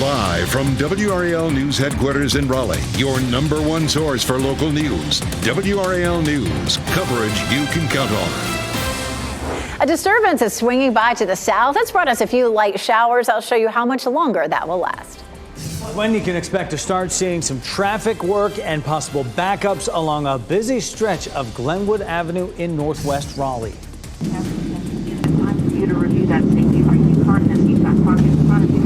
Live from WRAL News Headquarters in Raleigh, your number one source for local news. WRAL News, coverage you can count on. A disturbance is swinging by to the south. It's brought us a few light showers. I'll show you how much longer that will last. When you can expect to start seeing some traffic work and possible backups along a busy stretch of Glenwood Avenue in northwest Raleigh. To review that safety. Are you confident you've got parking in front of you?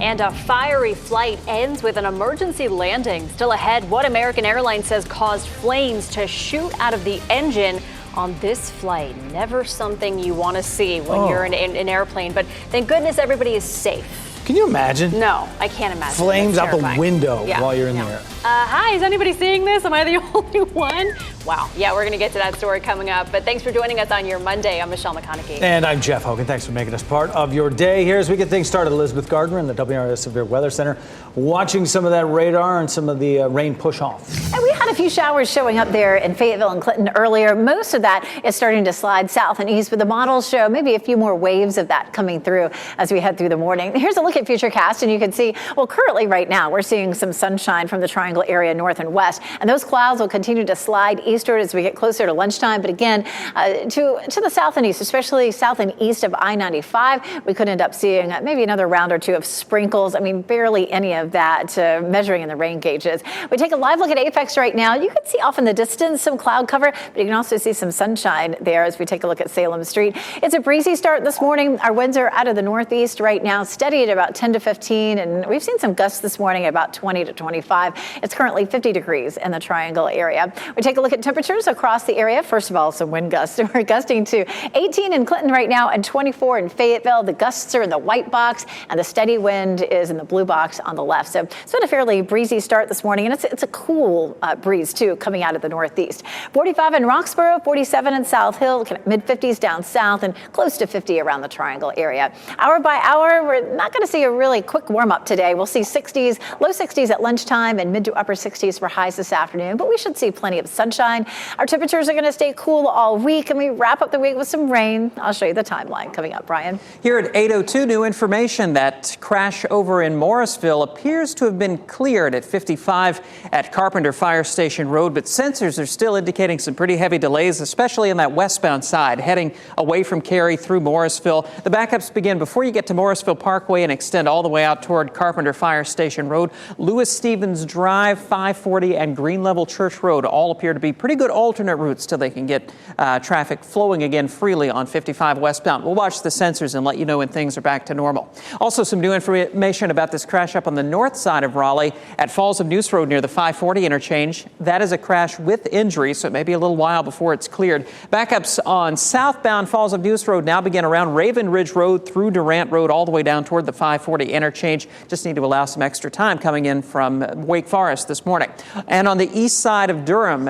And a fiery flight ends with an emergency landing. Still ahead, what American Airlines says caused flames to shoot out of the engine on this flight. Never something you want to see when you're in an airplane, but thank goodness everybody is safe. Can you imagine? No, I can't imagine. Flames out the window while you're in there. Hi, is anybody seeing this? Am I the only one? Wow. Yeah, we're going to get to that story coming up. But thanks for joining us on your Monday. I'm Michelle McConaughey. And I'm Jeff Hogan. Thanks for making us part of your day here as we get things started. Elizabeth Gardner in the WRAL Severe Weather Center watching some of that radar and some of the rain push off. And we had a few showers showing up there in Fayetteville and Clinton earlier. Most of that is starting to slide south and east, but the models show maybe a few more waves of that coming through as we head through the morning. Here's a look at Futurecast, and you can see, well, currently right now we're seeing some sunshine from the Triangle area north and west, and those clouds will continue to slide eastward as we get closer to lunchtime. But again, to the south and east, especially south and east of I-95, we could end up seeing maybe another round or two of sprinkles. I mean, barely any of that measuring in the rain gauges. We take a live look at Apex right now. You can see off in the distance some cloud cover, but you can also see some sunshine there as we take a look at Salem Street. It's a breezy start this morning. Our winds are out of the northeast right now, steady at about 10 to 15, and we've seen some gusts this morning at about 20 to 25. It's currently 50 degrees in the Triangle area. We take a look at temperatures across the area. First of all, some wind gusts. We're gusting to 18 in Clinton right now and 24 in Fayetteville. The gusts are in the white box and the steady wind is in the blue box on the left. So it's been a fairly breezy start this morning, and it's a cool breeze too coming out of the northeast. 45 in Roxborough, 47 in South Hill, mid-50s down south, and close to 50 around the Triangle area. Hour by hour, we're not going to see a really quick warm up today. We'll see 60s, low 60s at lunchtime and mid to upper 60s for highs this afternoon, but we should see plenty of sunshine. Our temperatures are going to stay cool all week, and we wrap up the week with some rain. I'll show you the timeline coming up, Brian. Here at 8:02, new information. That crash over in Morrisville appears to have been cleared at 55 at Carpenter Fire Station Road, but sensors are still indicating some pretty heavy delays, especially on that westbound side, heading away from Cary through Morrisville. The backups begin before you get to Morrisville Parkway and extend all the way out toward Carpenter Fire Station Road. Lewis Stevens Drive, 540, and Green Level Church Road all appear to be pretty good alternate routes till they can get traffic flowing again freely on 55 westbound. We'll watch the sensors and let you know when things are back to normal. Also, some new information about this crash up on the north side of Raleigh at Falls of Neuse Road near the 540 interchange. That is a crash with injury, so it may be a little while before it's cleared. Backups on southbound Falls of Neuse Road now begin around Raven Ridge Road through Durant Road all the way down toward the 540 interchange. Just need to allow some extra time coming in from Wake Forest this morning. And on the east side of Durham,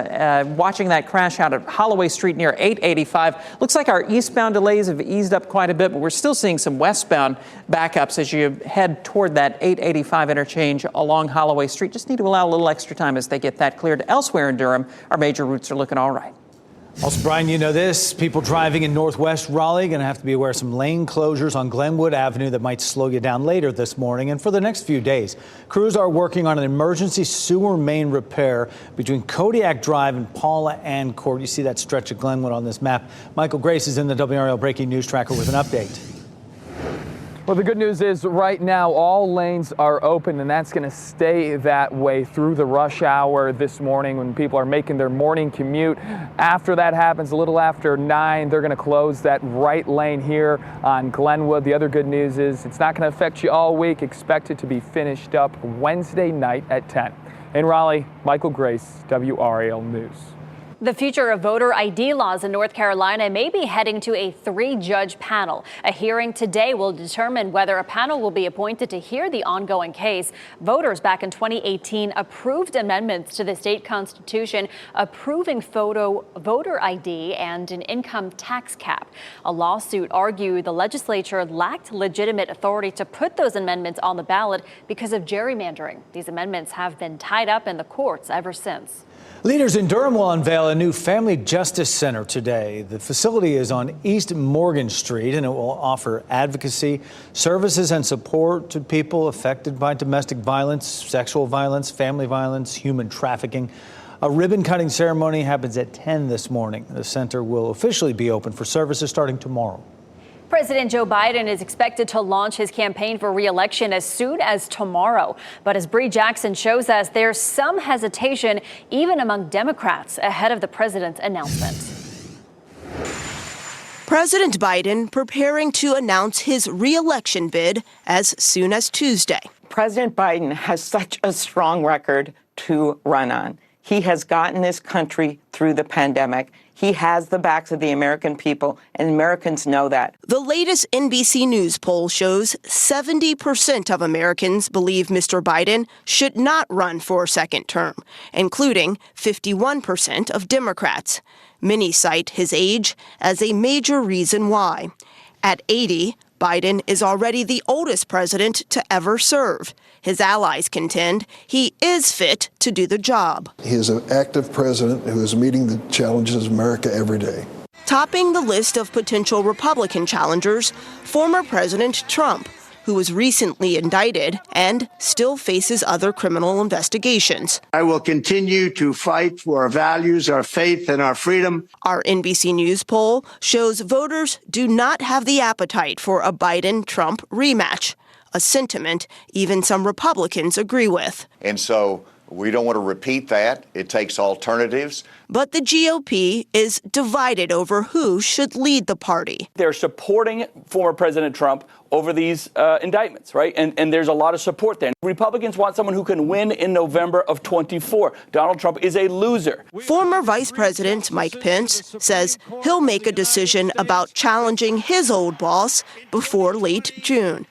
watching that crash out at Holloway Street near 885. Looks like our eastbound delays have eased up quite a bit, but we're still seeing some westbound backups as you head toward that 885 interchange along Holloway Street. Just need to allow a little extra time as they get that cleared. Elsewhere in Durham, our major routes are looking all right. Also, Brian, you know this. People driving in northwest Raleigh going to have to be aware of some lane closures on Glenwood Avenue that might slow you down later this morning and for the next few days. Crews are working on an emergency sewer main repair between Kodiak Drive and Paula Ann Court. You see that stretch of Glenwood on this map. Michael Grace is in the WRAL Breaking News Tracker with an update. Well, the good news is right now all lanes are open, and that's going to stay that way through the rush hour this morning when people are making their morning commute. After that happens, a little after 9, they're going to close that right lane here on Glenwood. The other good news is it's not going to affect you all week. Expect it to be finished up Wednesday night at 10. In Raleigh, Michael Grace, WRAL News. The future of voter ID laws in North Carolina may be heading to a 3-judge panel. A hearing today will determine whether a panel will be appointed to hear the ongoing case. Voters back in 2018 approved amendments to the state constitution approving voter ID and an income tax cap. A lawsuit argued the legislature lacked legitimate authority to put those amendments on the ballot because of gerrymandering. These amendments have been tied up in the courts ever since. Leaders in Durham will unveil a new family justice center today. The facility is on East Morgan Street, and it will offer advocacy, services, and support to people affected by domestic violence, sexual violence, family violence, human trafficking. A ribbon-cutting ceremony happens at 10 this morning. The center will officially be open for services starting tomorrow. President Joe Biden is expected to launch his campaign for re-election as soon as tomorrow. But as Bree Jackson shows us, there's some hesitation even among Democrats ahead of the president's announcement. President Biden preparing to announce his re-election bid as soon as Tuesday. President Biden has such a strong record to run on. He has gotten this country through the pandemic. He has the backs of the American people, and Americans know that. The latest NBC News poll shows 70% of Americans believe Mr. Biden should not run for a second term, including 51% of Democrats. Many cite his age as a major reason why. At 80, Biden is already the oldest president to ever serve. His allies contend he is fit to do the job. He is an active president who is meeting the challenges of America every day. Topping the list of potential Republican challengers, former President Trump, who was recently indicted and still faces other criminal investigations. I will continue to fight for our values, our faith, and our freedom. Our NBC News poll shows voters do not have the appetite for a Biden-Trump rematch, a sentiment even some Republicans agree with. And so we don't want to repeat that. It takes alternatives. But the GOP is divided over who should lead the party. They're supporting former President Trump over these indictments, right? And there's a lot of support there. Republicans want someone who can win in November of 24. Donald Trump is a loser. Former Vice President Mike Pence says he'll make a decision about challenging his old boss before late June.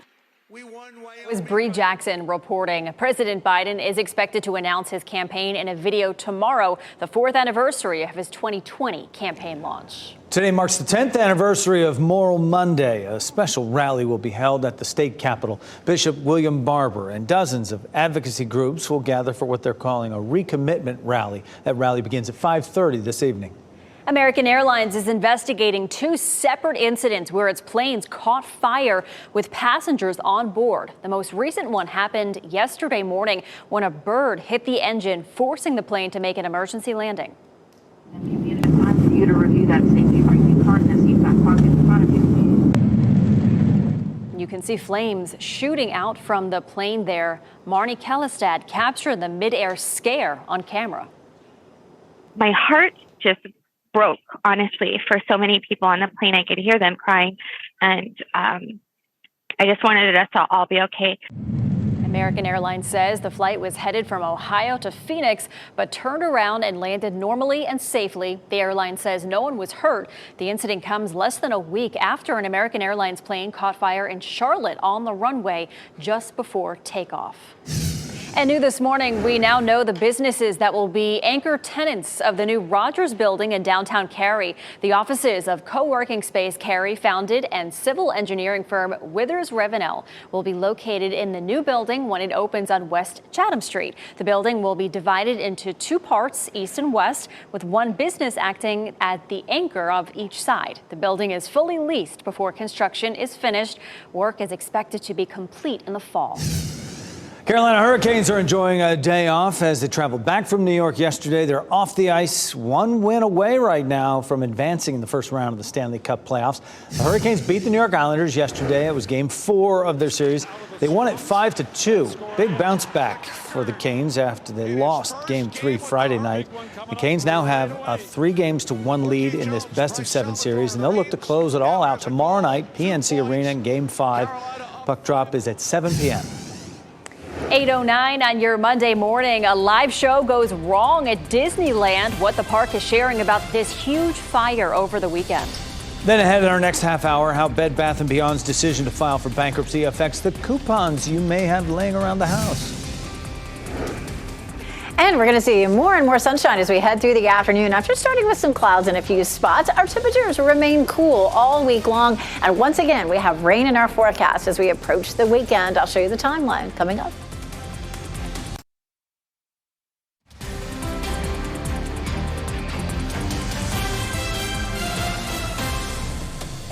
It was Bree Jackson reporting. President Biden is expected to announce his campaign in a video tomorrow, the 4th anniversary of his 2020 campaign launch. Today marks the 10th anniversary of Moral Monday. A special rally will be held at the state capitol. Bishop William Barber and dozens of advocacy groups will gather for what they're calling a recommitment rally. That rally begins at 5:30 this evening. American Airlines is investigating 2 separate incidents where its planes caught fire with passengers on board. The most recent one happened yesterday morning when a bird hit the engine, forcing the plane to make an emergency landing. It's time for you to review that safety braking harness. You've got pocket in front of you. You can see flames shooting out from the plane there. Marnie Kellestad captured the midair scare on camera. My heart just broke, honestly, for so many people on the plane. I could hear them crying, and I just wanted us to all be okay. American Airlines says the flight was headed from Ohio to Phoenix, but turned around and landed normally and safely. The airline says no one was hurt. The incident comes less than a week after an American Airlines plane caught fire in Charlotte on the runway just before takeoff. And new this morning, we now know the businesses that will be anchor tenants of the new Rogers building in downtown Cary. The offices of co-working space Cary founded and civil engineering firm Withers Revenell will be located in the new building when it opens on West Chatham Street. The building will be divided into 2 parts, east and west, with one business acting as the anchor of each side. The building is fully leased before construction is finished. Work is expected to be complete in the fall. Carolina Hurricanes are enjoying a day off as they traveled back from New York yesterday. They're off the ice, 1 win away right now from advancing in the first round of the Stanley Cup playoffs. The Hurricanes beat the New York Islanders yesterday. It was game 4 of their series. They won it 5-2. Big bounce back for the Canes after they lost game 3 Friday night. The Canes now have a 3-1 lead in this best-of-7 series, and they'll look to close it all out tomorrow night, PNC Arena in game 5. Puck drop is at 7 p.m. 8:09 on your Monday morning. A live show goes wrong at Disneyland. What the park is sharing about this huge fire over the weekend. Then ahead in our next half hour, how Bed Bath & Beyond's decision to file for bankruptcy affects the coupons you may have laying around the house. And we're going to see more and more sunshine as we head through the afternoon. After starting with some clouds in a few spots, our temperatures remain cool all week long. And once again, we have rain in our forecast as we approach the weekend. I'll show you the timeline coming up.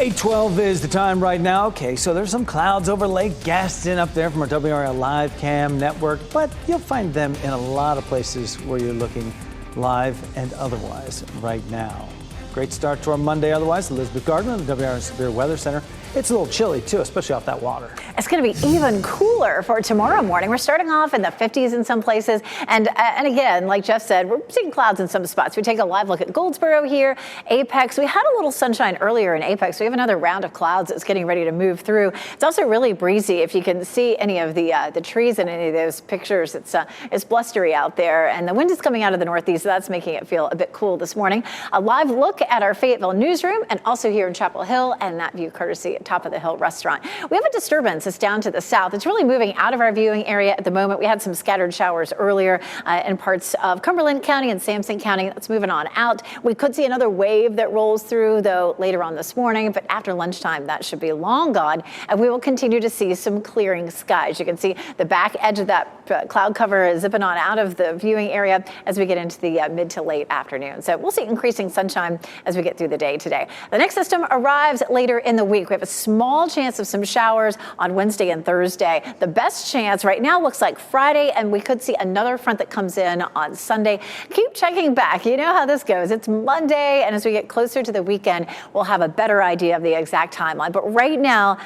8:12 is the time right now. Okay, so there's some clouds over Lake Gaston up there from our WRAL live cam network, but you'll find them in a lot of places where you're looking live and otherwise right now. Great start to our Monday otherwise. Elizabeth Gardner of the WRAL Severe Weather Center. It's a little chilly, too, especially off that water. It's going to be even cooler for tomorrow morning. We're starting off in the 50s in some places. And again, like Jeff said, we're seeing clouds in some spots. We take a live look at Goldsboro here, Apex. We had a little sunshine earlier in Apex. We have another round of clouds that's getting ready to move through. It's also really breezy. If you can see any of the trees in any of those pictures, it's blustery out there. And the wind is coming out of the northeast, so that's making it feel a bit cool this morning. A live look at our Fayetteville newsroom and also here in Chapel Hill, and that view courtesy at Top of the Hill restaurant. We have a disturbance that's down to the south. It's really moving out of our viewing area at the moment. We had some scattered showers earlier in parts of Cumberland County and Sampson County. That's moving on out. We could see another wave that rolls through, though, later on this morning, but after lunchtime, that should be long gone, and we will continue to see some clearing skies. You can see the back edge of that cloud cover is zipping on out of the viewing area as we get into the mid to late afternoon. So we'll see increasing sunshine as we get through the day today. The next system arrives later in the week. We have a small chance of some showers on Wednesday and Thursday. The best chance right now looks like Friday, and we could see another front that comes in on Sunday. Keep checking back. You know how this goes. It's Monday, and as we get closer to the weekend, we'll have a better idea of the exact timeline. But right now,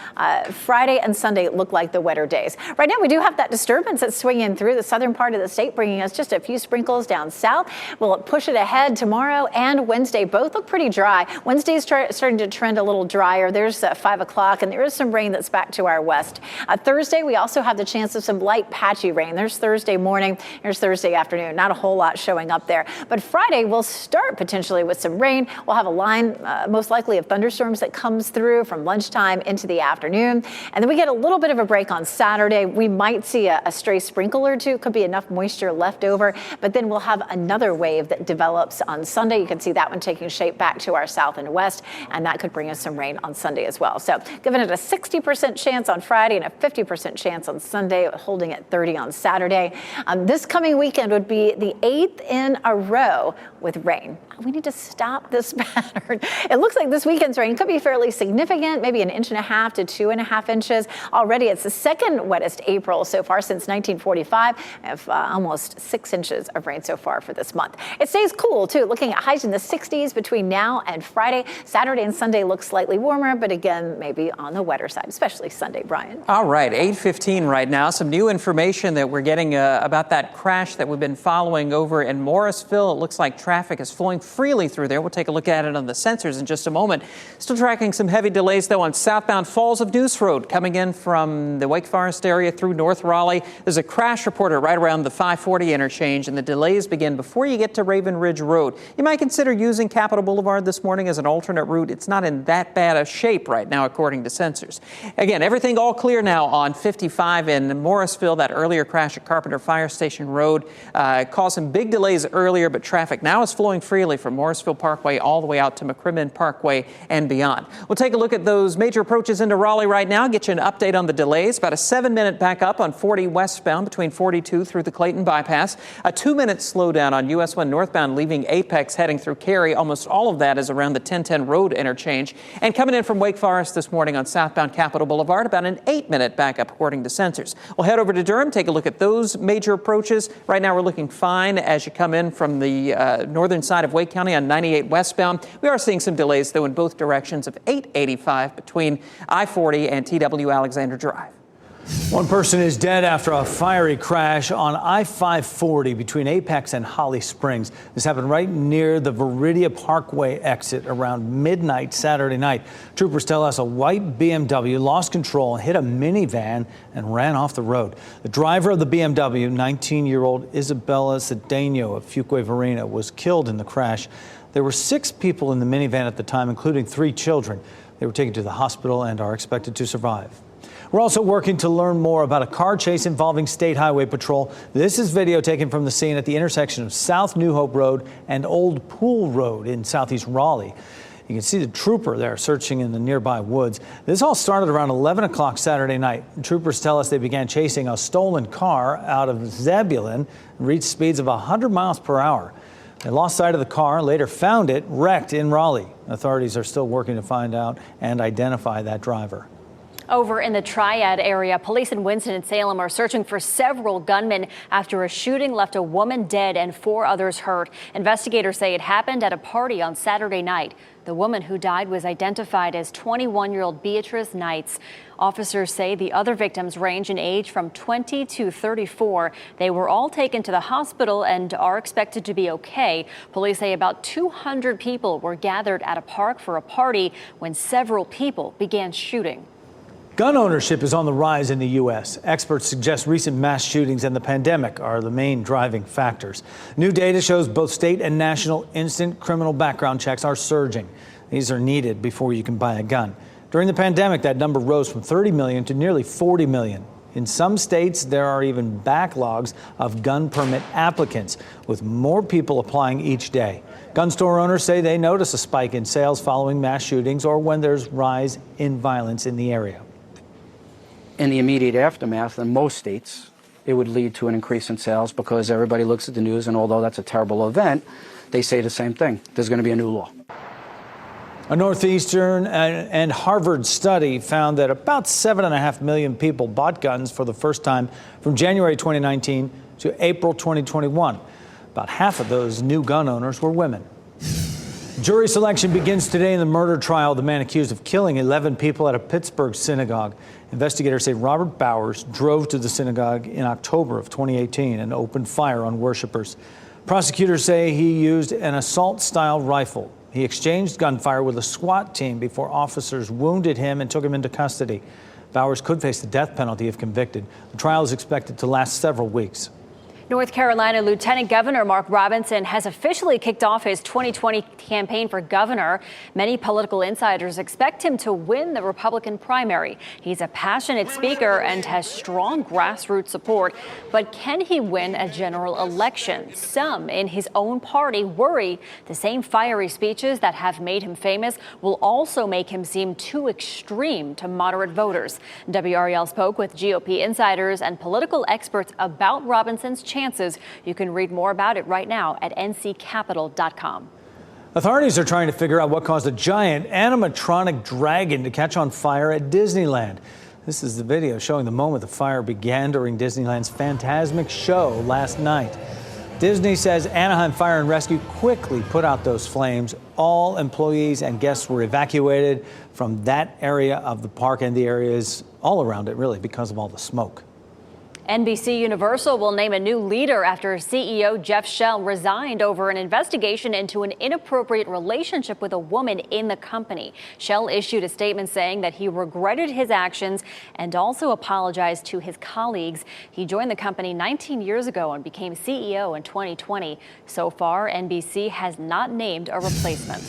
Friday and Sunday look like the wetter days. Right now, we do have that disturbance that's swinging through the southern part of the state, bringing us just a few sprinkles down south. We'll push it ahead tomorrow and Wednesday. Both look pretty dry. Wednesday's starting to trend a little drier. There's 5 o'clock. And there is some rain that's back to our west. Thursday, we also have the chance of some light patchy rain. There's Thursday morning. There's Thursday afternoon. Not a whole lot showing up there. But Friday, we'll start potentially with some rain. We'll have a line, most likely, of thunderstorms that comes through from lunchtime into the afternoon. And then we get a little bit of a break on Saturday. We might see a stray sprinkle or two. Could be enough moisture left over. But then we'll have another wave that develops on Sunday. You can see that one taking shape back to our south and west. And that could bring us some rain on Sunday as well. So giving it a 60% chance on Friday and a 50% chance on Sunday, holding at 30 on Saturday. This coming weekend would be the 8th in a row with rain. We need to stop this pattern. It looks like this weekend's rain could be fairly significant, maybe 1.5 to 2.5 inches. Already, it's the second wettest April so far since 1945. We have almost 6 inches of rain so far for this month. It stays cool, too, looking at highs in the 60s between now and Friday. Saturday and Sunday look slightly warmer, but again, maybe on the wetter side, especially Sunday, Brian. All right, 8:15 right now. Some new information that we're getting about that crash that we've been following over in Morrisville. It looks like traffic is flowing freely through there. We'll take a look at it on the sensors in just a moment. Still tracking some heavy delays, though, on southbound Falls of Neuse Road coming in from the Wake Forest area through North Raleigh. There's a crash reported right around the 540 interchange, and the delays begin before you get to Raven Ridge Road. You might consider using Capitol Boulevard this morning as an alternate route. It's not in that bad a shape right now, according to sensors. Again, everything all clear now on 55 in Morrisville. That earlier crash at Carpenter Fire Station Road caused some big delays earlier, but traffic now is flowing freely from Morrisville Parkway all the way out to McCrimmon Parkway and beyond. We'll take a look at those major approaches into Raleigh right now, get you an update on the delays. About a 7-minute backup on 40 westbound between 42 through the Clayton bypass. A 2-minute slowdown on US 1 northbound leaving Apex heading through Cary. Almost all of that is around the 1010 Road interchange. And coming in from Wake Forest this morning on southbound Capitol Boulevard, about an 8-minute backup according to sensors. We'll head over to Durham, take a look at those major approaches. Right now we're looking fine as you come in from the northern side of Wake County on 98 westbound. We are seeing some delays, though, in both directions of 885 between I-40 and TW Alexander Drive. One person is dead after a fiery crash on I-540 between Apex and Holly Springs. This happened right near the Viridia Parkway exit around midnight Saturday night. Troopers tell us a white BMW lost control and hit a minivan and ran off the road. The driver of the BMW, 19-year-old Isabella Cedeno of Fuquay Varina, was killed in the crash. There were 6 people in the minivan at the time, including 3 children. They were taken to the hospital and are expected to survive. We're also working to learn more about a car chase involving State Highway Patrol. This is video taken from the scene at the intersection of South New Hope Road and Old Pool Road in southeast Raleigh. You can see the trooper there searching in the nearby woods. This all started around 11 o'clock Saturday night. Troopers tell us they began chasing a stolen car out of Zebulon and reached speeds of 100 miles per hour. They lost sight of the car and later found it wrecked in Raleigh. Authorities are still working to find out and identify that driver. Over in the Triad area, police in Winston-Salem are searching for several gunmen after a shooting left a woman dead and 4 others hurt. Investigators say it happened at a party on Saturday night. The woman who died was identified as 21-year-old Beatrice Knights. Officers say the other victims range in age from 20 to 34. They were all taken to the hospital and are expected to be okay. Police say about 200 people were gathered at a park for a party when several people began shooting. Gun ownership is on the rise in the U.S. Experts suggest recent mass shootings and the pandemic are the main driving factors. New data shows both state and national instant criminal background checks are surging. These are needed before you can buy a gun. During the pandemic, that number rose from 30 million to nearly 40 million. In some states, there are even backlogs of gun permit applicants, with more people applying each day. Gun store owners say they notice a spike in sales following mass shootings or when there's rise in violence in the area. In the immediate aftermath, in most states, it would lead to an increase in sales because everybody looks at the news, and although that's a terrible event, they say the same thing. There's going to be a new law. A Northeastern and Harvard study found that about 7.5 million people bought guns for the first time from January 2019 to April 2021. About half of those new gun owners were women. Jury selection begins today in the murder trial of the man accused of killing 11 people at a Pittsburgh synagogue. Investigators say Robert Bowers drove to the synagogue in October of 2018 and opened fire on worshipers. Prosecutors say he used an assault-style rifle. He exchanged gunfire with a SWAT team before officers wounded him and took him into custody. Bowers could face the death penalty if convicted. The trial is expected to last several weeks. North Carolina Lieutenant Governor Mark Robinson has officially kicked off his 2020 campaign for governor. Many political insiders expect him to win the Republican primary. He's a passionate speaker and has strong grassroots support. But can he win a general election? Some in his own party worry the same fiery speeches that have made him famous will also make him seem too extreme to moderate voters. WRAL spoke with GOP insiders and political experts about Robinson's chances. You can read more about it right now at nccapital.com. Authorities are trying to figure out what caused a giant animatronic dragon to catch on fire at Disneyland. This is the video showing the moment the fire began during Disneyland's Fantasmic show last night. Disney says Anaheim Fire and Rescue quickly put out those flames. All employees and guests were evacuated from that area of the park and the areas all around it, really, because of all the smoke. NBC Universal will name a new leader after CEO Jeff Shell resigned over an investigation into an inappropriate relationship with a woman in the company. Shell issued a statement saying that he regretted his actions and also apologized to his colleagues. He joined the company 19 years ago and became CEO in 2020. So far, NBC has not named a replacement.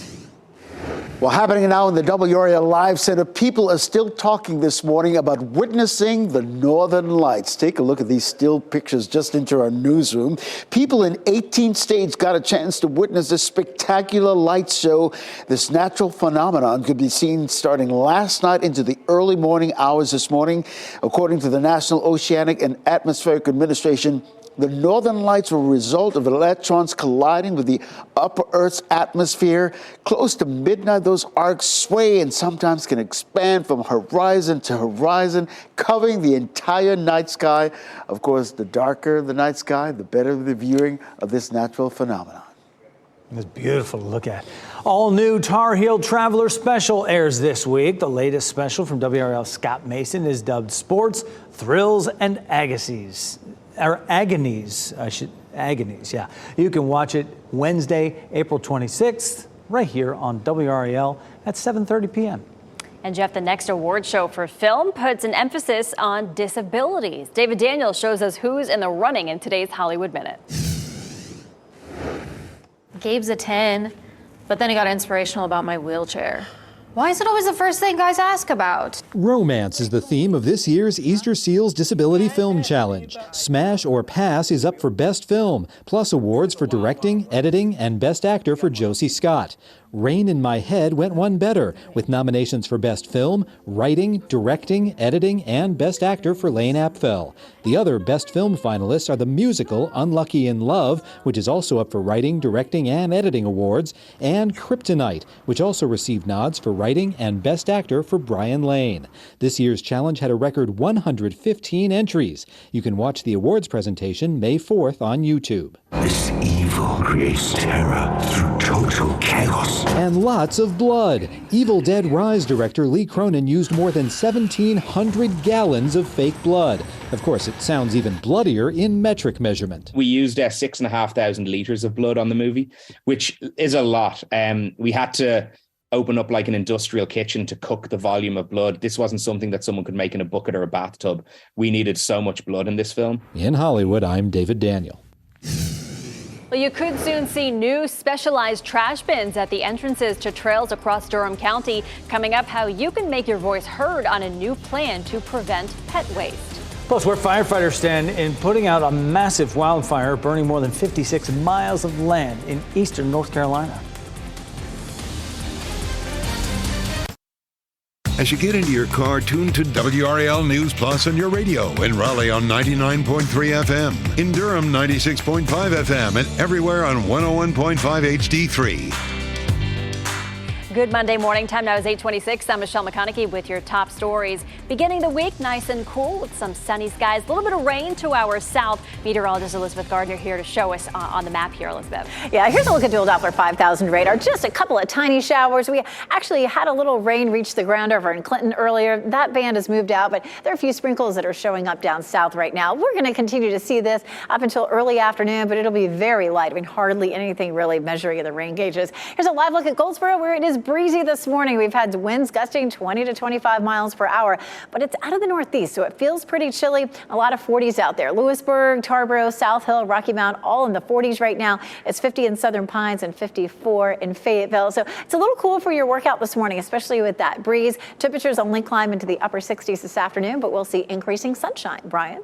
Well, happening now in the WRAL Live Center, people are still talking this morning about witnessing the Northern Lights. Take a look at these still pictures just into our newsroom. People in 18 states got a chance to witness this spectacular light show. This natural phenomenon could be seen starting last night into the early morning hours this morning. According to the National Oceanic and Atmospheric Administration, the Northern Lights were a result of electrons colliding with the upper Earth's atmosphere. Close to midnight, those arcs sway and sometimes can expand from horizon to horizon, covering the entire night sky. Of course, the darker the night sky, the better the viewing of this natural phenomenon. It's beautiful to look at. All new Tar Heel Traveler Special airs this week. The latest special from WRAL's Scott Mason is dubbed Sports, Thrills, and Agonies. Agonies, yeah. You can watch it Wednesday, April 26th, right here on WRAL at 7:30 p.m. And Jeff, the next award show for film puts an emphasis on disabilities. David Daniels shows us who's in the running in today's Hollywood Minute. Gabe's a 10, but then he got inspirational about my wheelchair. Why is it always the first thing guys ask about? Romance is the theme of this year's Easter Seals Disability Film Challenge. Smash or Pass is up for Best Film, plus awards for directing, editing, and Best Actor for Josie Scott. Rain in My Head went one better, with nominations for Best Film, Writing, Directing, Editing, and Best Actor for Lane Apfel. The other Best Film finalists are the musical Unlucky in Love, which is also up for Writing, Directing, and Editing awards, and Kryptonite, which also received nods for Writing and Best Actor for Brian Lane. This year's challenge had a record 115 entries. You can watch the awards presentation May 4th on YouTube. This evil creates terror through total chaos. And lots of blood. Evil Dead Rise director Lee Cronin used more than 1,700 gallons of fake blood. Of course, it sounds even bloodier in metric measurement. We used 6,500 liters of blood on the movie, which is a lot. We had to open up like an industrial kitchen to cook the volume of blood. This wasn't something that someone could make in a bucket or a bathtub. We needed so much blood in this film. In Hollywood, I'm David Daniel. Well, you could soon see new specialized trash bins at the entrances to trails across Durham County. Coming up, how you can make your voice heard on a new plan to prevent pet waste. Plus, where firefighters stand in putting out a massive wildfire burning more than 56 miles of land in eastern North Carolina. As you get into your car, tune to WRAL News Plus on your radio. In Raleigh on 99.3 FM. In Durham, 96.5 FM. And everywhere on 101.5 HD3. Good Monday morning. Time now is 8:26. I'm Michelle McConaughey with your top stories. Beginning the week nice and cool with some sunny skies. A little bit of rain to our south. Meteorologist Elizabeth Gardner here to show us on the map here, Elizabeth. Yeah, here's a look at dual Doppler 5000 radar. Just a couple of tiny showers. We actually had a little rain reach the ground over in Clinton earlier. That band has moved out, but there are a few sprinkles that are showing up down south right now. We're going to continue to see this up until early afternoon, but it'll be very light. I mean, hardly anything really measuring in the rain gauges. Here's a live look at Goldsboro, where it is breezy this morning. We've had winds gusting 20 to 25 miles per hour, but it's out of the northeast, so it feels pretty chilly. A lot of 40s out there. Lewisburg, Tarboro, South Hill, Rocky Mount, all in the 40s right now. It's 50 in Southern Pines and 54 in Fayetteville. So it's a little cool for your workout this morning, especially with that breeze. Temperatures only climb into the upper 60s this afternoon, but we'll see increasing sunshine. Brian?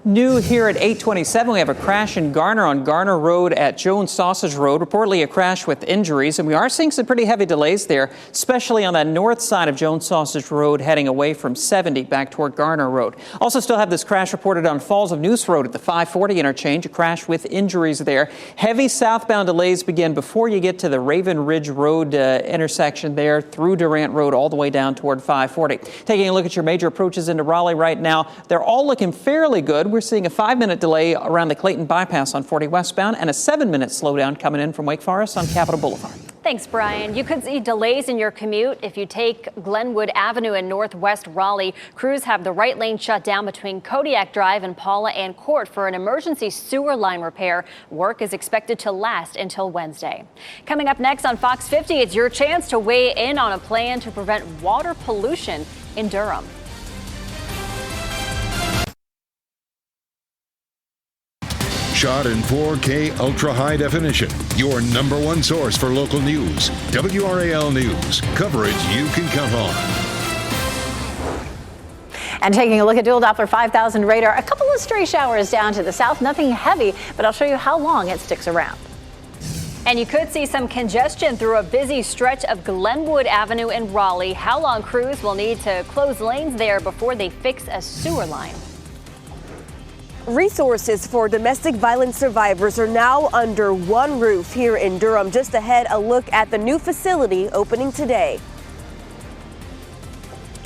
New here at 8:27, we have a crash in Garner on Garner Road at Jones Sausage Road. Reportedly a crash with injuries, and we are seeing some pretty heavy delays there, especially on the north side of Jones Sausage Road heading away from 70 back toward Garner Road. Also still have this crash reported on Falls of Noose Road at the 540 interchange, a crash with injuries there. Heavy southbound delays begin before you get to the Raven Ridge Road intersection there through Durant Road all the way down toward 540. Taking a look at your major approaches into Raleigh right now, they're all looking fairly good. We're seeing a 5-minute delay around the Clayton bypass on 40 westbound and a 7-minute slowdown coming in from Wake Forest on Capitol Boulevard. Thanks, Brian. You could see delays in your commute if you take Glenwood Avenue in northwest Raleigh. Crews have the right lane shut down between Kodiak Drive and Paula Ann Court for an emergency sewer line repair. Work is expected to last until Wednesday. Coming up next on Fox 50, it's your chance to weigh in on a plan to prevent water pollution in Durham. Shot in 4K ultra high definition. Your number one source for local news. WRAL News. Coverage you can count on. And taking a look at dual Doppler 5000 radar, a couple of stray showers down to the south. Nothing heavy, but I'll show you how long it sticks around. And you could see some congestion through a busy stretch of Glenwood Avenue in Raleigh. How long crews will need to close lanes there before they fix a sewer line? Resources for domestic violence survivors are now under one roof here in Durham. Just ahead, a look at the new facility opening today.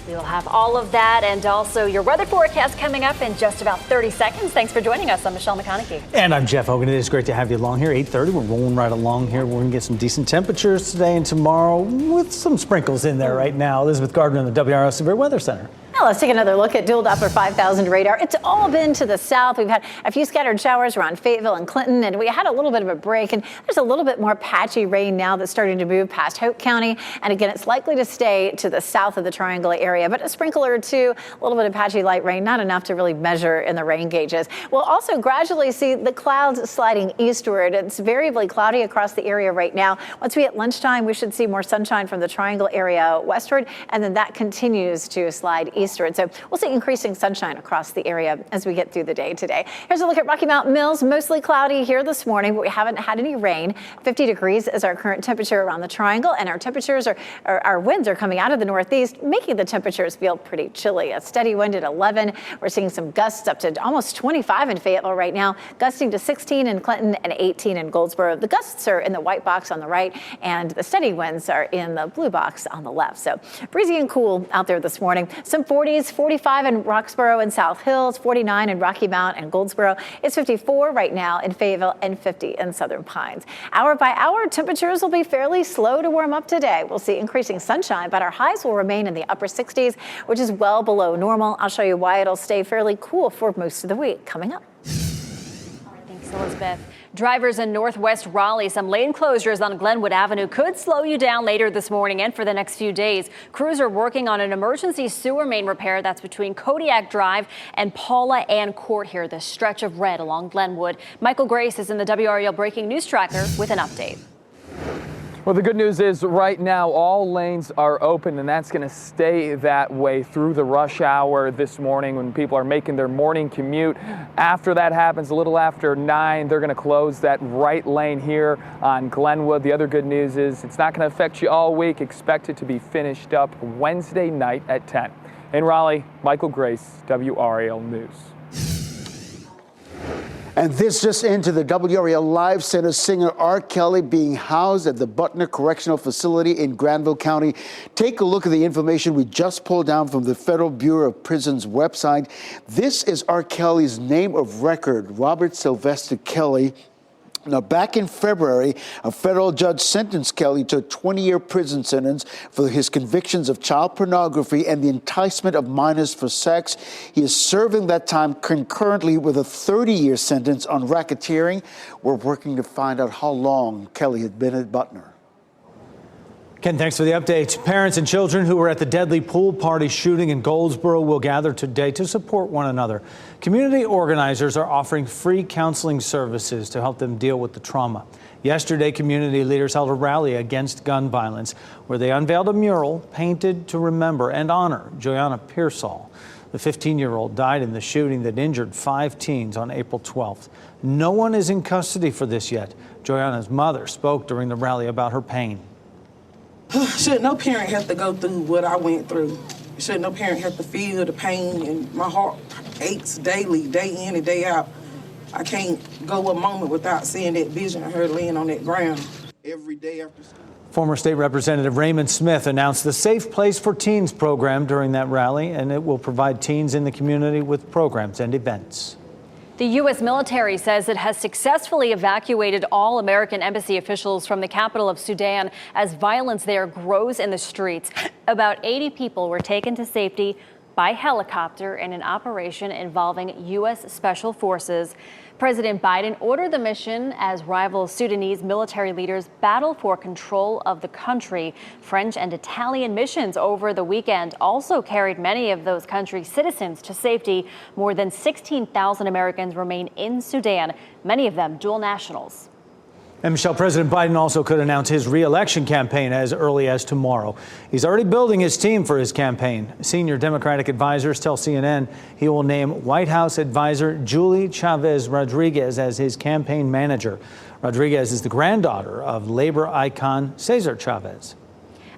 We'll have all of that and also your weather forecast coming up in just about 30 seconds. Thanks for joining us. I'm Michelle McConaughey. And I'm Jeff Hogan. It is great to have you along here. 8:30. We're rolling right along here. We're going to get some decent temperatures today and tomorrow with some sprinkles in there right now. Elizabeth Gardner in the WRAL Severe Weather Center. Now let's take another look at dual Doppler 5000 radar. It's all been to the south. We've had a few scattered showers around Fayetteville and Clinton, and we had a little bit of a break, and there's a little bit more patchy rain now that's starting to move past Hope County. And again, it's likely to stay to the south of the Triangle area, but a sprinkle or two, a little bit of patchy light rain, not enough to really measure in the rain gauges. We'll also gradually see the clouds sliding eastward. It's variably cloudy across the area right now. Once we hit lunchtime, we should see more sunshine from the Triangle area westward, and then that continues to slide eastward eastward. So we'll see increasing sunshine across the area as we get through the day today. Here's a look at Rocky Mountain Mills. Mostly cloudy here this morning, but we haven't had any rain. 50 degrees is our current temperature around the triangle, and our temperatures our winds are coming out of the northeast, making the temperatures feel pretty chilly. A steady wind at 11. We're seeing some gusts up to almost 25 in Fayetteville right now, gusting to 16 in Clinton and 18 in Goldsboro. The gusts are in the white box on the right, and the steady winds are in the blue box on the left. So breezy and cool out there this morning. Some 40s, 45 in Roxborough and South Hills, 49 in Rocky Mount and Goldsboro. It's 54 right now in Fayetteville and 50 in Southern Pines. Hour by hour, temperatures will be fairly slow to warm up today. We'll see increasing sunshine, but our highs will remain in the upper 60s, which is well below normal. I'll show you why it'll stay fairly cool for most of the week coming up. Thanks, Elizabeth. Drivers in northwest Raleigh, some lane closures on Glenwood Avenue could slow you down later this morning and for the next few days. Crews are working on an emergency sewer main repair that's between Kodiak Drive and Paula Ann Court here, this stretch of red along Glenwood. Michael Grace is in the WRAL Breaking News Tracker with an update. Well, the good news is right now all lanes are open, and that's going to stay that way through the rush hour this morning when people are making their morning commute. After that happens, a little after 9, they're going to close that right lane here on Glenwood. The other good news is it's not going to affect you all week. Expect it to be finished up Wednesday night at 10. In Raleigh, Michael Grace, WRAL News. And this just into the WRAL Live Center. Singer R. Kelly being housed at the Butner Correctional Facility in Granville County. Take a look at the information we just pulled down from the Federal Bureau of Prisons website. This is R. Kelly's name of record, Robert Sylvester Kelly. Now, back in February, a federal judge sentenced Kelly to a 20-year prison sentence for his convictions of child pornography and the enticement of minors for sex. He is serving that time concurrently with a 30-year sentence on racketeering. We're working to find out how long Kelly had been at Butner. Ken, thanks for the update. Parents and children who were at the deadly pool party shooting in Goldsboro will gather today to support one another. Community organizers are offering free counseling services to help them deal with the trauma. Yesterday, community leaders held a rally against gun violence where they unveiled a mural painted to remember and honor Joanna Pearsall. The 15-year-old died in the shooting that injured 5 teens on April 12th. No one is in custody for this yet. Joanna's mother spoke during the rally about her pain. Should no parent have to go through what I went through? Should no parent have to feel the pain? And my heart aches daily, day in and day out. I can't go a moment without seeing that vision of her laying on that ground every day after school. Former State Representative Raymond Smith announced the Safe Place for Teens program during that rally, and it will provide teens in the community with programs and events. The U.S. military says it has successfully evacuated all American embassy officials from the capital of Sudan as violence there grows in the streets. About 80 people were taken to safety by helicopter in an operation involving U.S. Special Forces. President Biden ordered the mission as rival Sudanese military leaders battle for control of the country. French and Italian missions over the weekend also carried many of those countries' citizens to safety. More than 16,000 Americans remain in Sudan, many of them dual nationals. And Michelle, President Biden also could announce his re-election campaign as early as tomorrow. He's already building his team for his campaign. Senior Democratic advisors tell CNN he will name White House advisor Julie Chavez Rodriguez as his campaign manager. Rodriguez is the granddaughter of labor icon Cesar Chavez.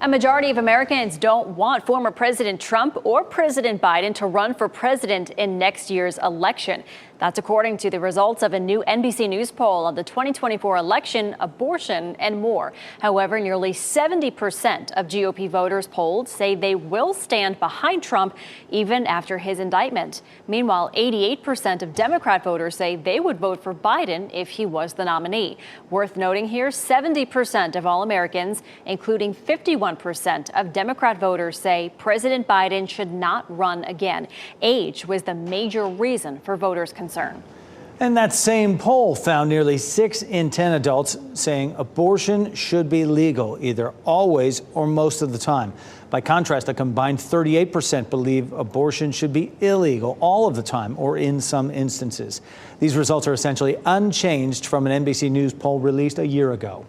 A majority of Americans don't want former President Trump or President Biden to run for president in next year's election. That's according to the results of a new NBC News poll on the 2024 election, abortion, and more. However, nearly 70% of GOP voters polled say they will stand behind Trump even after his indictment. Meanwhile, 88% of Democrat voters say they would vote for Biden if he was the nominee. Worth noting here, 70% of all Americans, including 51% of Democrat voters, say President Biden should not run again. Age was the major reason for voters' concern. And that same poll found nearly 6 in 10 adults saying abortion should be legal, either always or most of the time. By contrast, a combined 38% believe abortion should be illegal all of the time or in some instances. These results are essentially unchanged from an NBC News poll released a year ago.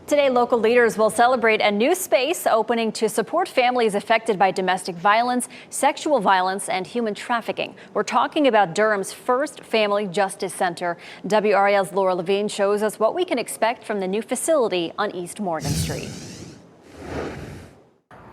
Today, local leaders will celebrate a new space opening to support families affected by domestic violence, sexual violence, and human trafficking. We're talking about Durham's first Family Justice Center. WRAL's Laura Levine shows us what we can expect from the new facility on East Morgan Street.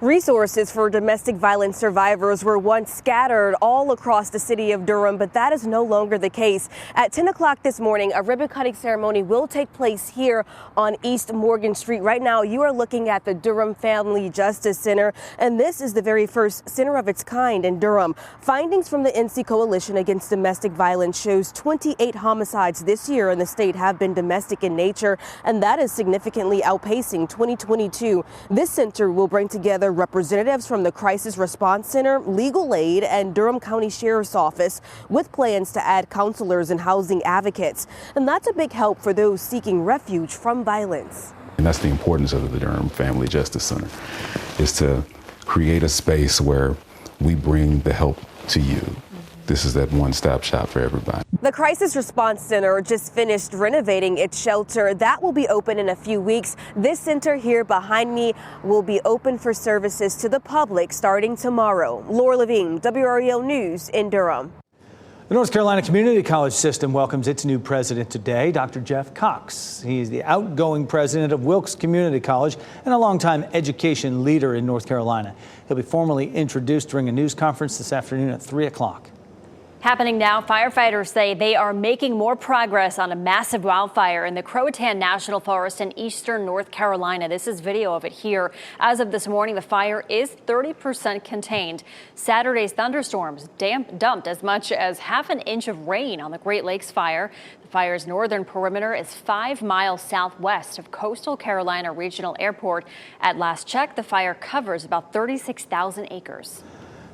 Resources for domestic violence survivors were once scattered all across the city of Durham, but that is no longer the case. At 10 o'clock this morning, a ribbon cutting ceremony will take place here on East Morgan Street. Right now, you are looking at the Durham Family Justice Center, and this is the very first center of its kind in Durham. Findings from the NC Coalition Against Domestic Violence shows 28 homicides this year in the state have been domestic in nature, and that is significantly outpacing 2022. This center will bring together representatives from the Crisis Response Center, Legal Aid, and Durham County Sheriff's Office, with plans to add counselors and housing advocates. And that's a big help for those seeking refuge from violence. And that's the importance of the Durham Family Justice Center, is to create a space where we bring the help to you. This is that one-stop shop for everybody. The Crisis Response Center just finished renovating its shelter. That will be open in a few weeks. This center here behind me will be open for services to the public starting tomorrow. Laura Levine, WRAL News in Durham. The North Carolina Community College system welcomes its new president today, Dr. Jeff Cox. He's the outgoing president of Wilkes Community College and a longtime education leader in North Carolina. He'll be formally introduced during a news conference this afternoon at 3 o'clock. Happening now, firefighters say they are making more progress on a massive wildfire in the Croatan National Forest in eastern North Carolina. This is video of it here. As of this morning, the fire is 30% contained. Saturday's thunderstorms dumped as much as half an inch of rain on the Great Lakes fire. The fire's northern perimeter is 5 miles southwest of Coastal Carolina Regional Airport. At last check, the fire covers about 36,000 acres.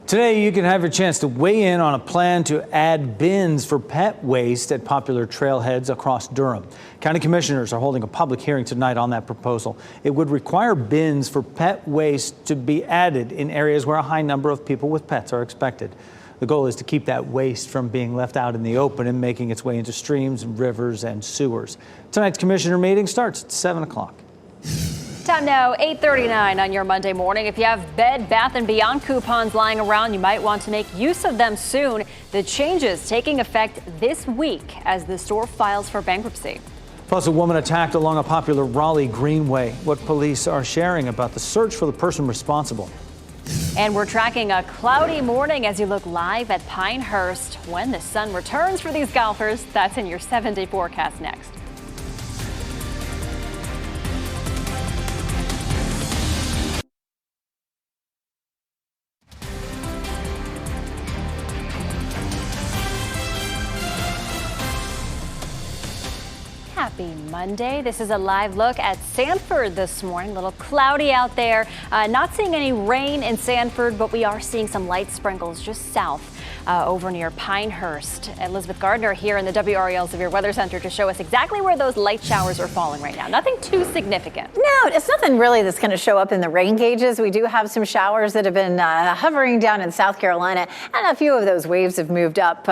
Today, you can have your chance to weigh in on a plan to add bins for pet waste at popular trailheads across Durham. County commissioners are holding a public hearing tonight on that proposal. It would require bins for pet waste to be added in areas where a high number of people with pets are expected. The goal is to keep that waste from being left out in the open and making its way into streams, rivers, and sewers. Tonight's commissioner meeting starts at 7 o'clock. Time now, 8:39 on your Monday morning. If you have Bed Bath & Beyond coupons lying around, you might want to make use of them soon. The changes taking effect this week as the store files for bankruptcy. Plus, a woman attacked along a popular Raleigh Greenway. What police are sharing about the search for the person responsible. And we're tracking a cloudy morning as you look live at Pinehurst. When the sun returns for these golfers, that's in your 7-day forecast next. Happy Monday. This is a live look at Sanford this morning. A little cloudy out there. Not seeing any rain in Sanford, but we are seeing some light sprinkles just south over near Pinehurst. Elizabeth Gardner here in the WRAL Severe Weather Center to show us exactly where those light showers are falling right now. Nothing too significant. No, it's nothing really that's going to show up in the rain gauges. We do have some showers that have been hovering down in South Carolina, and a few of those waves have moved up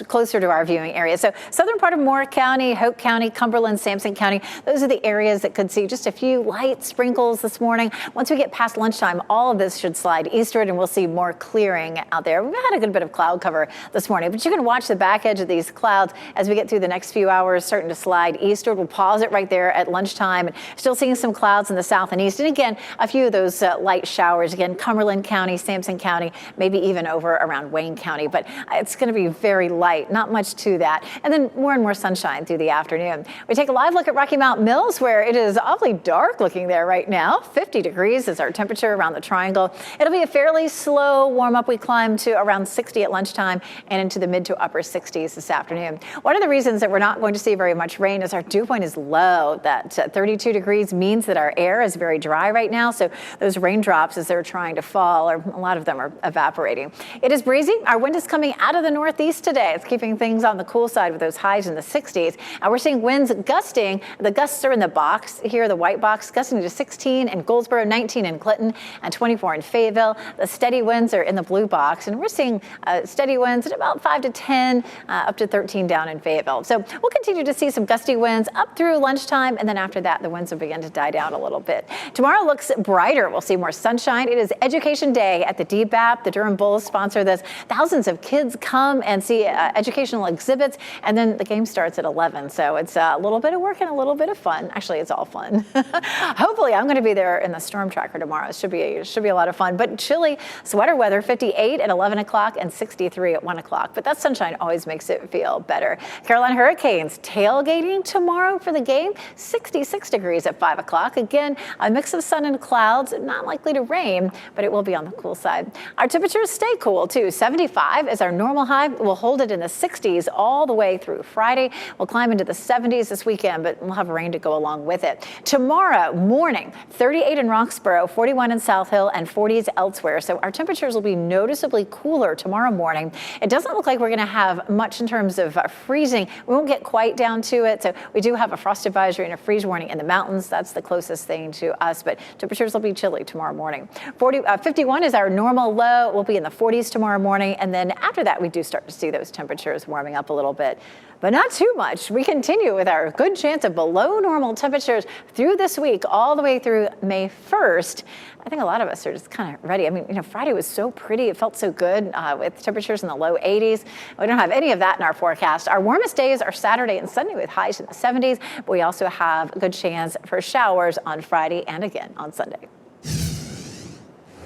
closer to our viewing area. So southern part of Moore County, Hope County, Cumberland, Sampson County, those are the areas that could see just a few light sprinkles this morning. Once we get past lunchtime, all of this should slide eastward and we'll see more clearing out there. We've had a good bit of cloud cover this morning, but you can watch the back edge of these clouds as we get through the next few hours, starting to slide eastward. We'll pause it right there at lunchtime, and still seeing some clouds in the south and east. And again, a few of those light showers, again, Cumberland County, Sampson County, maybe even over around Wayne County, but it's going to be very light, not much to that. And then more and more sunshine through the afternoon. We take a live look at Rocky Mount Mills, where it is awfully dark looking there right now. 50 degrees is our temperature around the triangle. It'll be a fairly slow warm up. We climb to around 60 at lunchtime and into the mid to upper 60s this afternoon. One of the reasons that we're not going to see very much rain is our dew point is low. That 32 degrees means that our air is very dry right now. So those raindrops, as they're trying to fall, or a lot of them are evaporating. It is breezy. Our wind is coming out of the northeast today. It's keeping things on the cool side with those highs in the 60s. And we're seeing winds gusting. The gusts are in the box here, the white box, gusting to 16 in Goldsboro, 19 in Clinton, and 24 in Fayetteville. The steady winds are in the blue box, and we're seeing still steady winds at about 5 to 10, up to 13 down in Fayetteville. So we'll continue to see some gusty winds up through lunchtime, and then after that, the winds will begin to die down a little bit. Tomorrow looks brighter. We'll see more sunshine. It is Education Day at the DBAP. The Durham Bulls sponsor this. Thousands of kids come and see educational exhibits, and then the game starts at 11. So it's a little bit of work and a little bit of fun. Actually, it's all fun. Hopefully, I'm going to be there in the storm tracker tomorrow. It should be a lot of fun. But chilly sweater weather, 58 at 11 o'clock and 63 at 1 o'clock. But that sunshine always makes it feel better. Carolina Hurricanes tailgating tomorrow for the game, 66 degrees at 5 o'clock. Again, a mix of sun and clouds, not likely to rain, but it will be on the cool side. Our temperatures stay cool too. 75 is our normal high. We'll hold it in the 60s all the way through Friday. We'll climb into the 70s this weekend, but we'll have rain to go along with it. Tomorrow morning, 38 in Roxborough, 41 in South Hill, and 40s elsewhere. So our temperatures will be noticeably cooler tomorrow morning. It doesn't look like we're going to have much in terms of freezing. We won't get quite down to it. So we do have a frost advisory and a freeze warning in the mountains. That's the closest thing to us, but temperatures will be chilly tomorrow morning. 51 is our normal low. We'll be in the 40s tomorrow morning. And then after that, we do start to see those temperatures warming up a little bit, but not too much. We continue with our good chance of below normal temperatures through this week, all the way through May 1st. I think a lot of us are just kind of ready. I mean, Friday was so pretty. It felt so good with temperatures in the low 80s. We don't have any of that in our forecast. Our warmest days are Saturday and Sunday with highs in the 70s, but we also have a good chance for showers on Friday and again on Sunday.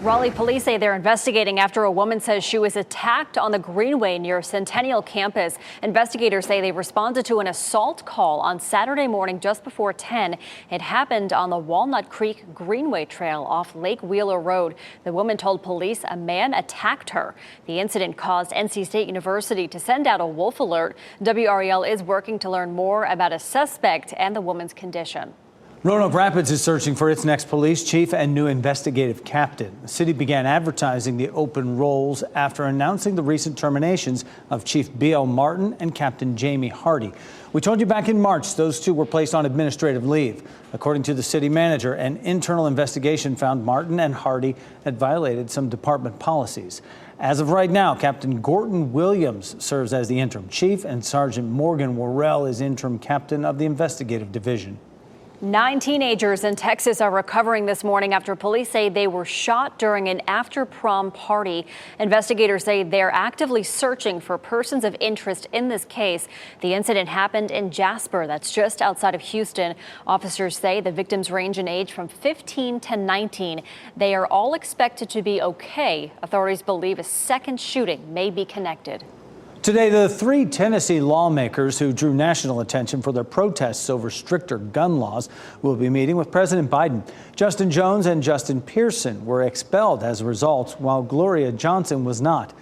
Raleigh police say they're investigating after a woman says she was attacked on the Greenway near Centennial campus. Investigators say they responded to an assault call on Saturday morning just before 10. It happened on the Walnut Creek Greenway Trail off Lake Wheeler Road. The woman told police a man attacked her. The incident caused NC State University to send out a wolf alert. WRAL is working to learn more about a suspect and the woman's condition. Roanoke Rapids is searching for its next police chief and new investigative captain. The city began advertising the open roles after announcing the recent terminations of Chief B.L. Martin and Captain Jamie Hardy. We told you back in March those two were placed on administrative leave. According to the city manager, an internal investigation found Martin and Hardy had violated some department policies. As of right now, Captain Gorton Williams serves as the interim chief and Sergeant Morgan WRAL is interim captain of the investigative division. 9 teenagers in Texas are recovering this morning after police say they were shot during an after-prom party. Investigators say they're actively searching for persons of interest in this case. The incident happened in Jasper, that's just outside of Houston. Officers say the victims range in age from 15 to 19. They are all expected to be okay. Authorities believe a second shooting may be connected. Today, the 3 Tennessee lawmakers who drew national attention for their protests over stricter gun laws will be meeting with President Biden. Justin Jones and Justin Pearson were expelled as a result, while Gloria Johnson was not.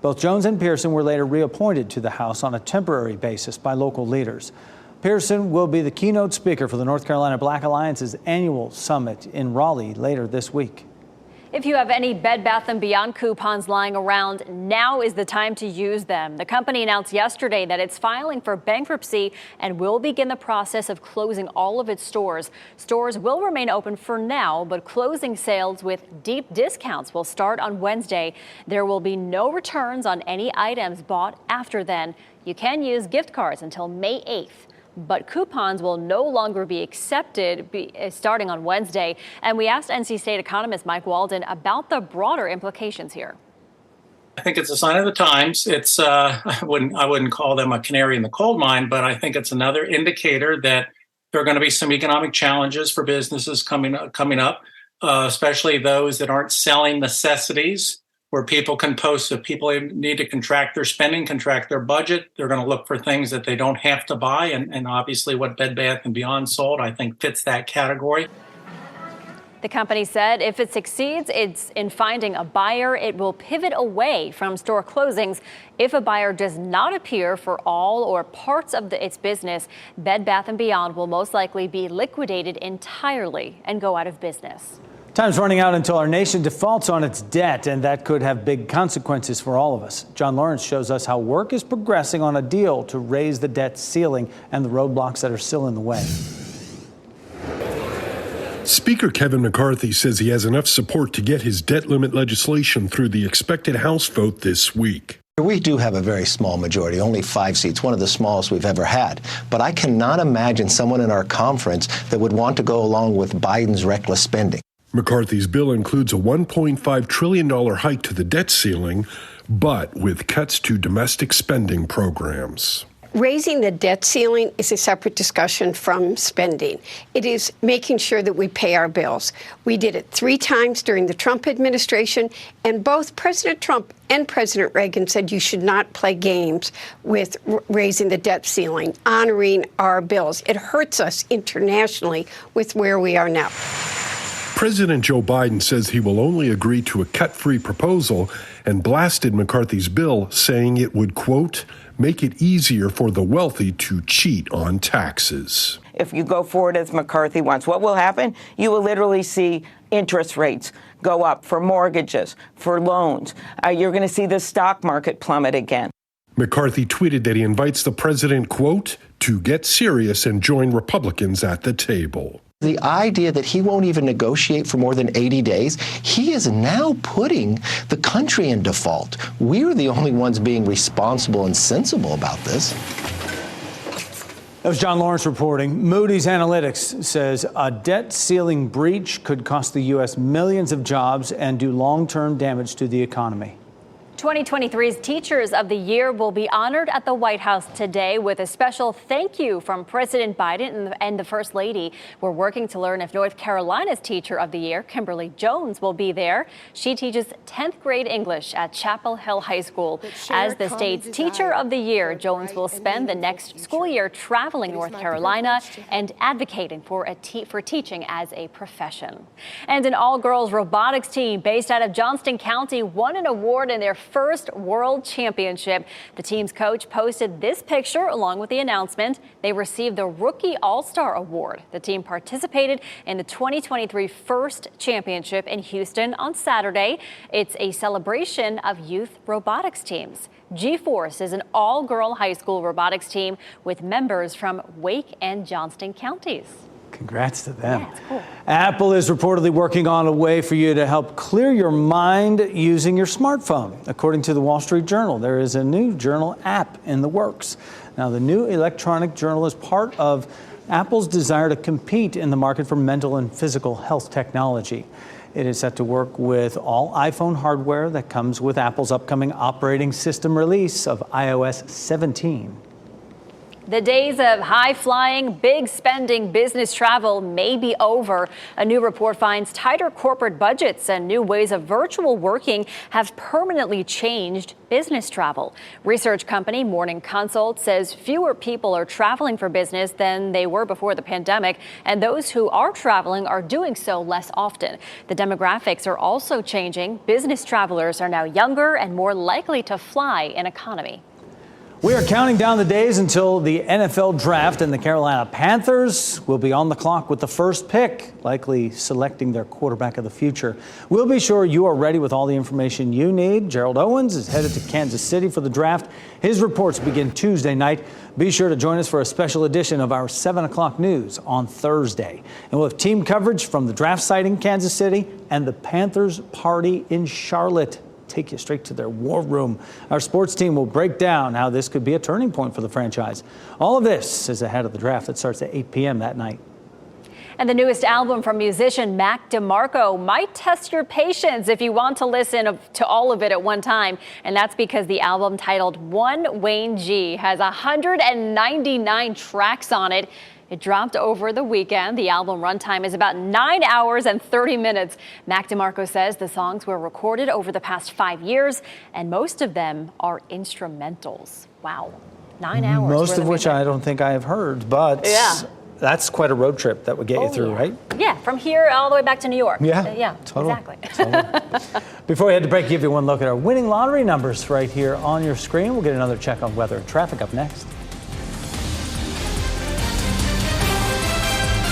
Both Jones and Pearson were later reappointed to the House on a temporary basis by local leaders. Pearson will be the keynote speaker for the North Carolina Black Alliance's annual summit in Raleigh later this week. If you have any Bed Bath & Beyond coupons lying around, now is the time to use them. The company announced yesterday that it's filing for bankruptcy and will begin the process of closing all of its stores. Stores will remain open for now, but closing sales with deep discounts will start on Wednesday. There will be no returns on any items bought after then. You can use gift cards until May 8th. But coupons will no longer be accepted starting on Wednesday. And we asked NC State economist Mike Walden about the broader implications here. I think it's a sign of the times. It's I wouldn't call them a canary in the coal mine, but I think it's another indicator that there are going to be some economic challenges for businesses coming up, especially those that aren't selling necessities, where people can post if people need to contract their spending, contract their budget. They're going to look for things that they don't have to buy. And obviously what Bed Bath & Beyond sold, I think, fits that category. The company said if it succeeds in finding a buyer, it will pivot away from store closings. If a buyer does not appear for all or parts of its business, Bed Bath & Beyond will most likely be liquidated entirely and go out of business. Time's running out until our nation defaults on its debt, and that could have big consequences for all of us. John Lawrence shows us how work is progressing on a deal to raise the debt ceiling and the roadblocks that are still in the way. Speaker Kevin McCarthy says he has enough support to get his debt limit legislation through the expected House vote this week. We do have a very small majority, only 5 seats, one of the smallest we've ever had. But I cannot imagine someone in our conference that would want to go along with Biden's reckless spending. McCarthy's bill includes a $1.5 trillion hike to the debt ceiling, but with cuts to domestic spending programs. Raising the debt ceiling is a separate discussion from spending. It is making sure that we pay our bills. We did it 3 times during the Trump administration, and both President Trump and President Reagan said you should not play games with raising the debt ceiling, honoring our bills. It hurts us internationally with where we are now. President Joe Biden says he will only agree to a cut-free proposal and blasted McCarthy's bill, saying it would, quote, make it easier for the wealthy to cheat on taxes. If you go forward as McCarthy wants, what will happen? You will literally see interest rates go up for mortgages, for loans. You're going to see the stock market plummet again. McCarthy tweeted that he invites the president, quote, to get serious and join Republicans at the table. The idea that he won't even negotiate for more than 80 days, he is now putting the country in default. We're the only ones being responsible and sensible about this. That was John Lawrence reporting. Moody's Analytics says a debt ceiling breach could cost the U.S. millions of jobs and do long-term damage to the economy. 2023's Teachers of the Year will be honored at the White House today with a special thank you from President Biden and the First Lady. We're working to learn if North Carolina's Teacher of the Year, Kimberly Jones, will be there. She teaches 10th grade English at Chapel Hill High School. As the state's Teacher of the Year, Jones will spend the next school year traveling North Carolina and advocating for teaching as a profession. And an all-girls robotics team based out of Johnston County won an award in their first World Championship. The team's coach posted this picture along with the announcement. They received the Rookie All-Star Award. The team participated in the 2023 First Championship in Houston on Saturday. It's a celebration of youth robotics teams. G-Force is an all-girl high school robotics team with members from Wake and Johnston counties. Congrats to them. Yeah, it's cool. Apple is reportedly working on a way for you to help clear your mind using your smartphone. According to the Wall Street Journal, there is a new journal app in the works. Now, the new electronic journal is part of Apple's desire to compete in the market for mental and physical health technology. It is set to work with all iPhone hardware that comes with Apple's upcoming operating system release of iOS 17. The days of high-flying, big-spending business travel may be over. A new report finds tighter corporate budgets and new ways of virtual working have permanently changed business travel. Research company Morning Consult says fewer people are traveling for business than they were before the pandemic, and those who are traveling are doing so less often. The demographics are also changing. Business travelers are now younger and more likely to fly in economy. We are counting down the days until the NFL draft, and the Carolina Panthers will be on the clock with the first pick, likely selecting their quarterback of the future. We'll be sure you are ready with all the information you need. Gerald Owens is headed to Kansas City for the draft. His reports begin Tuesday night. Be sure to join us for a special edition of our 7 o'clock news on Thursday. And we'll have team coverage from the draft site in Kansas City and the Panthers party in Charlotte. Take you straight to their war room. Our sports team will break down how this could be a turning point for the franchise. All of this is ahead of the draft that starts at 8 p.m. that night. And the newest album from musician Mac DeMarco might test your patience if you want to listen to all of it at one time. And that's because the album titled One Wayne G has 199 tracks on it. It dropped over the weekend. The album runtime is about 9 hours and 30 minutes. Mac DeMarco says the songs were recorded over the past 5 years, and most of them are instrumentals. Wow, 9 hours. Most of which I don't think I have heard, but yeah. That's quite a road trip that would get you through, yeah. right? Yeah, from here all the way back to New York. Yeah, totally. Exactly. Totally. Before we head to break, give you one look at our winning lottery numbers right here on your screen. We'll get another check on weather and traffic up next.